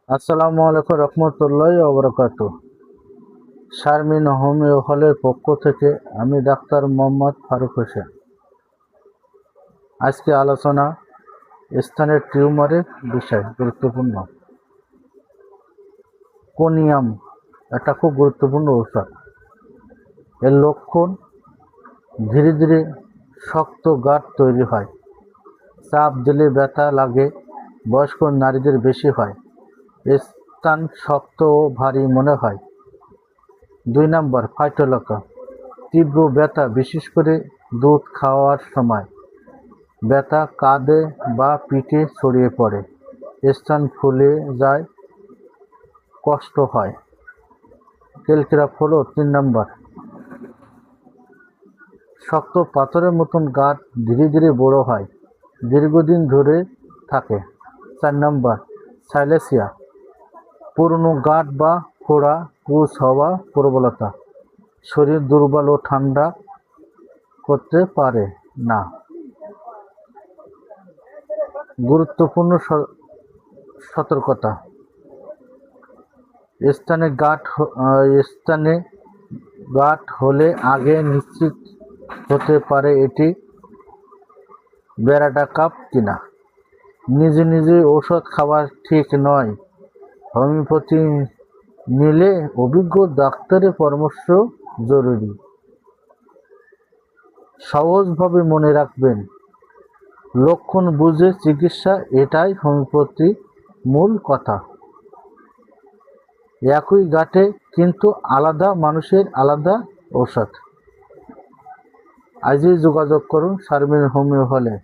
আসসালামু আলাইকুম রহমতুল্লাহি ওয়া বারাকাতুহু। শারমিন হোমিও হলের পক্ষ থেকে আমি ডাক্তার মোহাম্মদ ফারুক হোসেন। আজকে আলোচনা স্থানের টিউমারের বিষয় গুরুত্বপূর্ণ। কোনিয়াম এটা খুব গুরুত্বপূর্ণ ঔষধ। এর লক্ষণ ধীরে ধীরে শক্ত গাঁট তৈরি হয়, চাপ দিলে ব্যথা লাগে, বয়স্ক নারীদের বেশি হয়, স্থান শক্ত ও ভারী মনে হয়। 2 নম্বর ফাইটোলকা, তীব্র ব্যথা, বিশেষ করে দুধ খাওয়ার সময় ব্যথা কাঁধে বা পিঠে ছড়িয়ে পড়ে, স্থান ফুলে যায়, কষ্ট হয়। ক্যালক্রাপ হলো 3 নম্বর, শক্ত পাথরের মতন গাঁট ধীরে ধীরে বড় হয়, দীর্ঘদিন ধরে থাকে। 4 নম্বর সাইলেসিয়া, পুরনো গাঁট বা ফোড়া, পুঁজ হওয়া, প্রবলতা, শরীর দুর্বল ও ঠান্ডা করতে পারে না। গুরুত্বপূর্ণ সতর্কতা, স্থানে গাঁট হলে আগে নিশ্চিত হতে পারে এটি ব্যারাটা কাপ কিনা। নিজে নিজে ঔষধ খাওয়া ঠিক নয়, হোমিওপ্যাথি নিলে অভিজ্ঞ ডাক্তারের পরামর্শ জরুরি। সহজভাবে মনে রাখবেন, লক্ষণ বুঝে চিকিৎসা, এটাই হোমিওপ্যাথি মূল কথা। একই গাঁটে কিন্তু আলাদা মানুষের আলাদা ঔষধ। আজই যোগাযোগ করুন শারমিন হোমিও হলে।